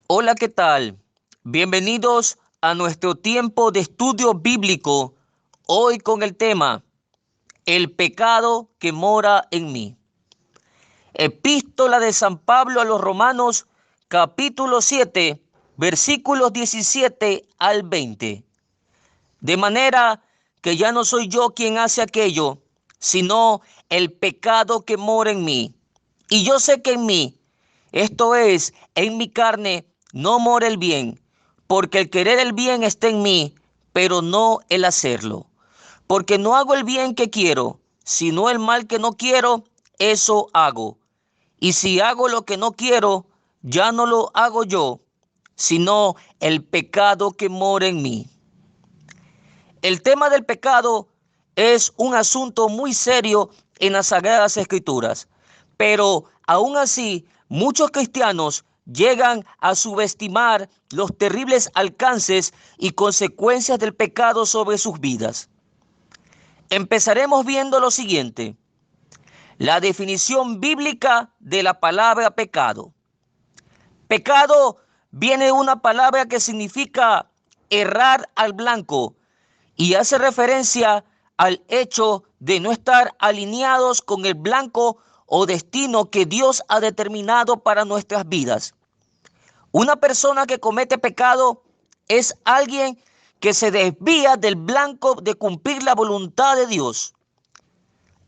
Hola, ¿qué tal? Bienvenidos a nuestro tiempo de estudio bíblico, hoy con el tema El pecado que mora en mí. Epístola de San Pablo a los Romanos, capítulo 7, versículos 17 al 20. De manera que ya no soy yo quien hace aquello, sino el pecado que mora en mí. Y yo sé que en mí, esto es, en mi carne, no mora el bien, porque el querer el bien está en mí, pero no el hacerlo. Porque no hago el bien que quiero, sino el mal que no quiero, eso hago. Y si hago lo que no quiero, ya no lo hago yo, sino el pecado que mora en mí. El tema del pecado es un asunto muy serio en las Sagradas Escrituras, pero aún así muchos cristianos llegan a subestimar los terribles alcances y consecuencias del pecado sobre sus vidas. Empezaremos viendo lo siguiente: la definición bíblica de la palabra pecado. Pecado viene de una palabra que significa errar al blanco y hace referencia al hecho de no estar alineados con el blanco o destino que Dios ha determinado para nuestras vidas. Una persona que comete pecado es alguien que se desvía del blanco de cumplir la voluntad de Dios.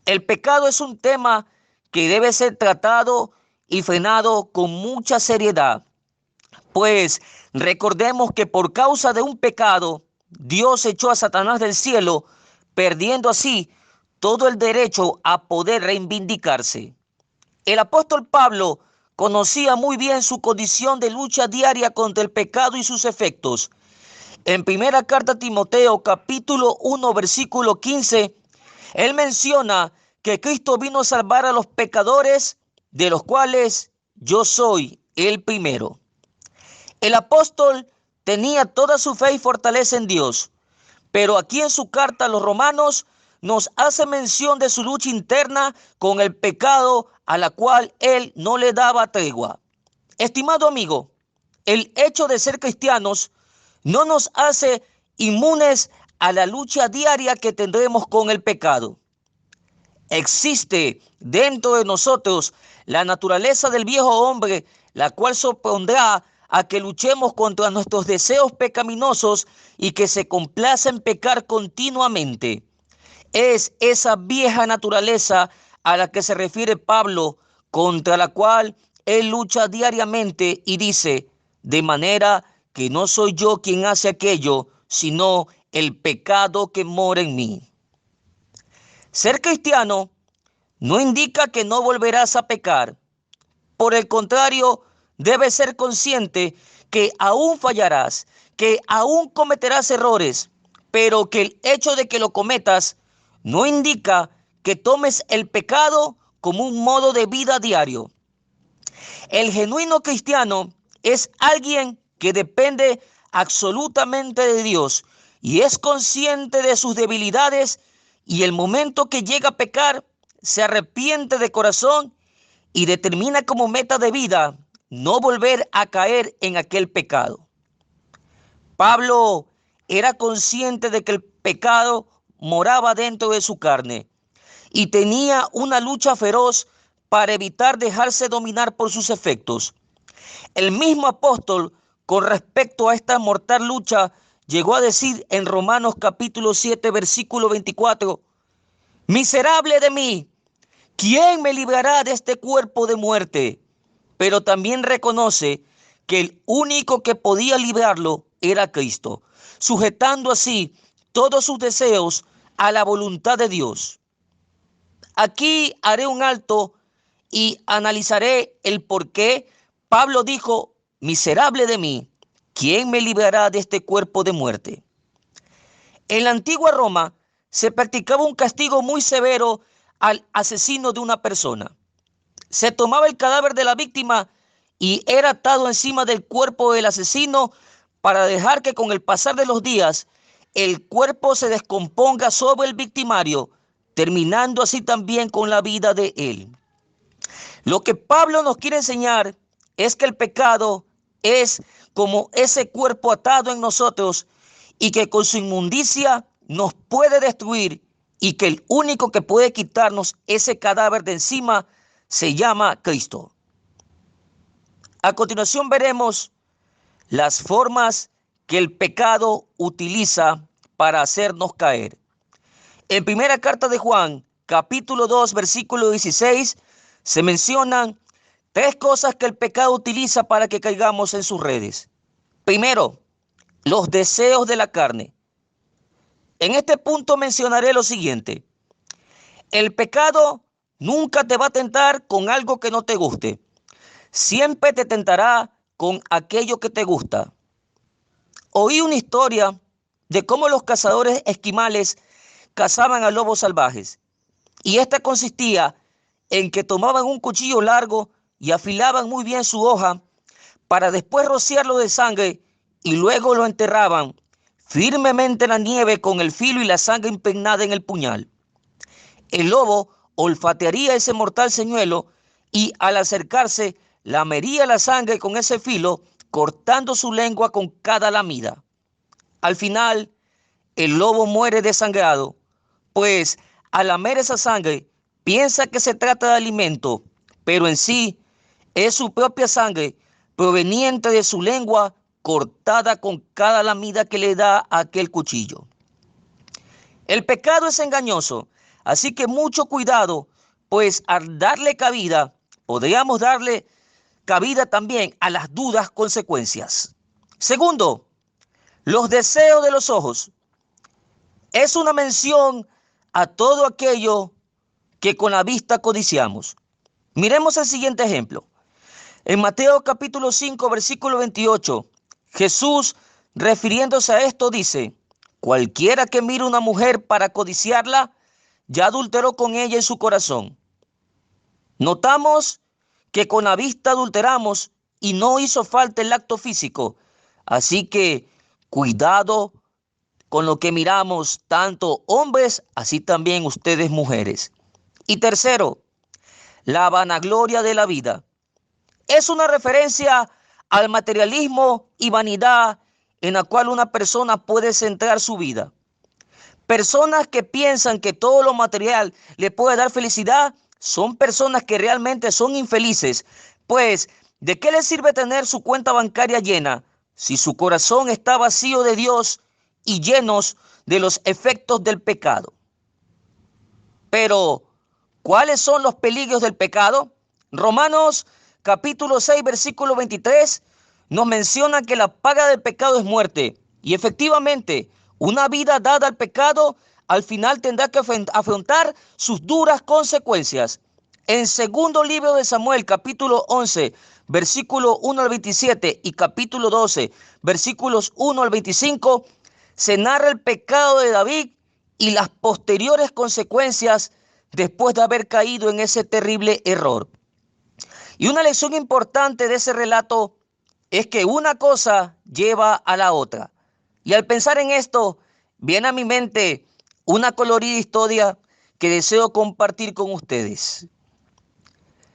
El pecado es un tema que debe ser tratado y frenado con mucha seriedad, pues recordemos que por causa de un pecado, Dios echó a Satanás del cielo, perdiendo así todo el derecho a poder reivindicarse. El apóstol Pablo conocía muy bien su condición de lucha diaria contra el pecado y sus efectos. En primera carta a Timoteo, capítulo 1, versículo 15, él menciona que Cristo vino a salvar a los pecadores, de los cuales yo soy el primero. El apóstol tenía toda su fe y fortaleza en Dios, pero aquí en su carta a los romanos nos hace mención de su lucha interna con el pecado a la cual él no le daba tregua. Estimado amigo, el hecho de ser cristianos no nos hace inmunes a la lucha diaria que tendremos con el pecado. Existe dentro de nosotros la naturaleza del viejo hombre, la cual supondrá a que luchemos contra nuestros deseos pecaminosos y que se complace en pecar continuamente. Es esa vieja naturaleza a la que se refiere Pablo, contra la cual él lucha diariamente y dice: de manera que no soy yo quien hace aquello, sino el pecado que mora en mí. Ser cristiano no indica que no volverás a pecar. Por el contrario, debes ser consciente que aún fallarás, que aún cometerás errores, pero que el hecho de que lo cometas no indica que tomes el pecado como un modo de vida diario. El genuino cristiano es alguien que depende absolutamente de Dios y es consciente de sus debilidades, y el momento que llega a pecar se arrepiente de corazón y determina como meta de vida no volver a caer en aquel pecado. Pablo era consciente de que el pecado moraba dentro de su carne y tenía una lucha feroz para evitar dejarse dominar por sus efectos. El mismo apóstol, con respecto a esta mortal lucha, llegó a decir en Romanos capítulo 7, versículo 24: miserable de mí, ¿quién me librará de este cuerpo de muerte? Pero también reconoce que el único que podía librarlo era Cristo, sujetando así todos sus deseos a la voluntad de Dios. Aquí haré un alto y analizaré el por qué Pablo dijo: miserable de mí, ¿quién me librará de este cuerpo de muerte? En la antigua Roma se practicaba un castigo muy severo al asesino de una persona. Se tomaba el cadáver de la víctima y era atado encima del cuerpo del asesino para dejar que con el pasar de los días el cuerpo se descomponga sobre el victimario, terminando así también con la vida de él. Lo que Pablo nos quiere enseñar es que el pecado es como ese cuerpo atado en nosotros y que con su inmundicia nos puede destruir, y que el único que puede quitarnos ese cadáver de encima se llama Cristo. A continuación veremos las formas que el pecado utiliza para hacernos caer. En primera carta de Juan, capítulo 2, versículo 16, se mencionan tres cosas que el pecado utiliza para que caigamos en sus redes. Primero, los deseos de la carne. En este punto mencionaré lo siguiente: el pecado nunca te va a tentar con algo que no te guste. Siempre te tentará con aquello que te gusta. Oí una historia de cómo los cazadores esquimales cazaban a lobos salvajes. Y esta consistía en que tomaban un cuchillo largo y afilaban muy bien su hoja para después rociarlo de sangre, y luego lo enterraban firmemente en la nieve con el filo y la sangre impregnada en el puñal. El lobo olfatearía ese mortal señuelo y al acercarse lamería la sangre con ese filo, cortando su lengua con cada lamida. Al final, el lobo muere desangrado, pues al lamer esa sangre piensa que se trata de alimento, pero en sí es su propia sangre proveniente de su lengua cortada con cada lamida que le da aquel cuchillo. El pecado es engañoso, así que mucho cuidado, pues al darle cabida, podríamos darle cabida también a las duras consecuencias. Segundo, los deseos de los ojos. Es una mención a todo aquello que con la vista codiciamos. Miremos el siguiente ejemplo. En Mateo capítulo 5, versículo 28, Jesús, refiriéndose a esto, dice: cualquiera que mire una mujer para codiciarla, ya adulteró con ella en su corazón. Notamos que con la vista adulteramos y no hizo falta el acto físico. Así que cuidado con lo que miramos, tanto hombres, así también ustedes mujeres. Y tercero, la vanagloria de la vida. Es una referencia al materialismo y vanidad en la cual una persona puede centrar su vida. Personas que piensan que todo lo material le puede dar felicidad son personas que realmente son infelices, pues ¿de qué les sirve tener su cuenta bancaria llena si su corazón está vacío de Dios y llenos de los efectos del pecado? Pero, ¿cuáles son los peligros del pecado? Romanos capítulo 6, versículo 23 nos menciona que la paga del pecado es muerte. Y efectivamente, una vida dada al pecado al final tendrá que afrontar sus duras consecuencias. En segundo libro de Samuel, capítulo 11, versículo 1 al 27 y capítulo 12, versículos 1 al 25, se narra el pecado de David y las posteriores consecuencias después de haber caído en ese terrible error. Y una lección importante de ese relato es que una cosa lleva a la otra. Y al pensar en esto, viene a mi mente una colorida historia que deseo compartir con ustedes.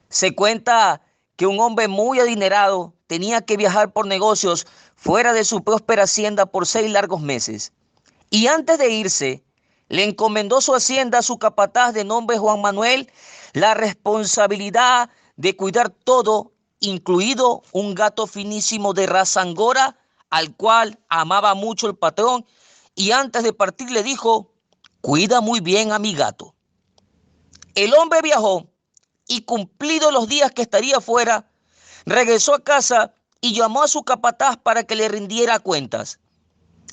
Se cuenta que un hombre muy adinerado tenía que viajar por negocios fuera de su próspera hacienda por 6 largos meses. Y antes de irse, le encomendó su hacienda a su capataz de nombre Juan Manuel la responsabilidad de cuidar todo, incluido un gato finísimo de raza angora, al cual amaba mucho el patrón, y antes de partir le dijo: cuida muy bien a mi gato. El hombre viajó y, cumplidos los días que estaría fuera, regresó a casa y llamó a su capataz para que le rindiera cuentas.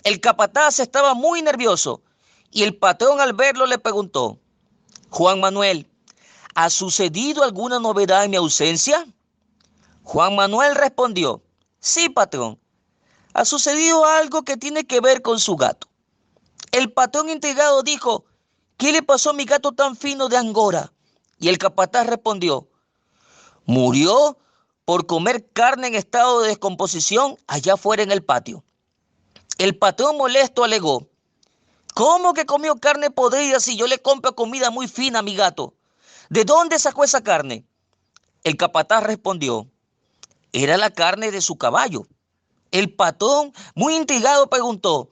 El capataz estaba muy nervioso y el patrón, al verlo, le preguntó: Juan Manuel, ¿ha sucedido alguna novedad en mi ausencia? Juan Manuel respondió: sí, patrón, ha sucedido algo que tiene que ver con su gato. El patrón, intrigado, dijo: ¿qué le pasó a mi gato tan fino de Angora? Y el capataz respondió: murió por comer carne en estado de descomposición allá afuera en el patio. El patrón, molesto, alegó: ¿cómo que comió carne podrida si yo le compro comida muy fina a mi gato? ¿De dónde sacó esa carne? El capataz respondió: era la carne de su caballo. El patrón, muy intrigado, preguntó: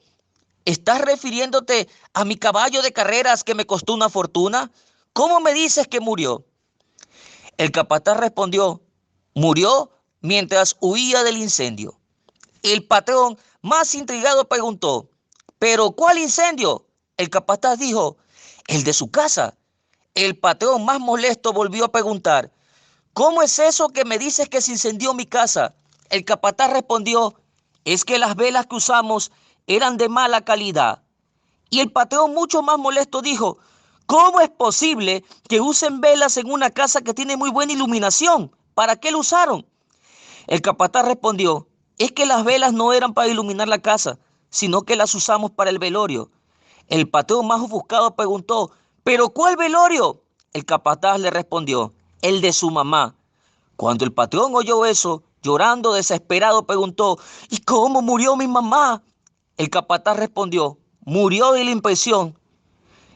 ¿estás refiriéndote a mi caballo de carreras que me costó una fortuna? ¿Cómo me dices que murió? El capataz respondió: murió mientras huía del incendio. El patrón, más intrigado, preguntó: ¿pero cuál incendio? El capataz dijo: el de su casa. El patrón, más molesto, volvió a preguntar: ¿cómo es eso que me dices que se incendió mi casa? El capataz respondió: es que las velas que usamos eran de mala calidad. Y el patrón, mucho más molesto, dijo: ¿cómo es posible que usen velas en una casa que tiene muy buena iluminación? ¿Para qué lo usaron? El capataz respondió: es que las velas no eran para iluminar la casa, sino que las usamos para el velorio. El patrón, más ofuscado, preguntó: ¿pero cuál velorio? El capataz le respondió: el de su mamá. Cuando el patrón oyó eso, llorando desesperado, preguntó: ¿y cómo murió mi mamá? El capataz respondió: murió de la impresión.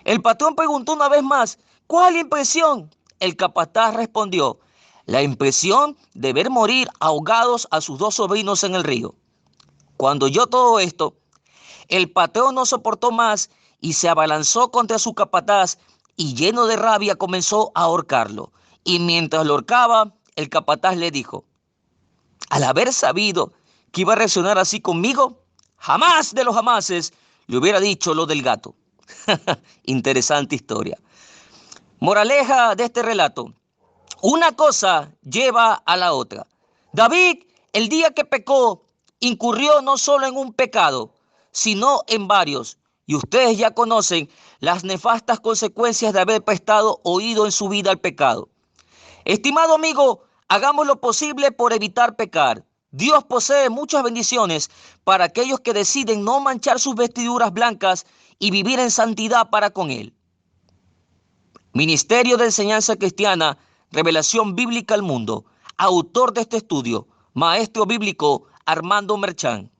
El patrón preguntó una vez más: ¿cuál impresión? El capataz respondió: la impresión de ver morir ahogados a sus dos sobrinos en el río. Cuando oyó todo esto, el patrón no soportó más y se abalanzó contra su capataz y, lleno de rabia, comenzó a ahorcarlo. Y mientras lo ahorcaba, el capataz le dijo: al haber sabido que iba a reaccionar así conmigo, jamás de los jamases le hubiera dicho lo del gato. Interesante historia. Moraleja de este relato: una cosa lleva a la otra. David, el día que pecó, incurrió no solo en un pecado, sino en varios. Y ustedes ya conocen las nefastas consecuencias de haber prestado oído en su vida al pecado. Estimado amigo, hagamos lo posible por evitar pecar. Dios posee muchas bendiciones para aquellos que deciden no manchar sus vestiduras blancas y vivir en santidad para con Él. Ministerio de Enseñanza Cristiana, Revelación Bíblica al Mundo. Autor de este estudio, Maestro Bíblico Armando Merchán.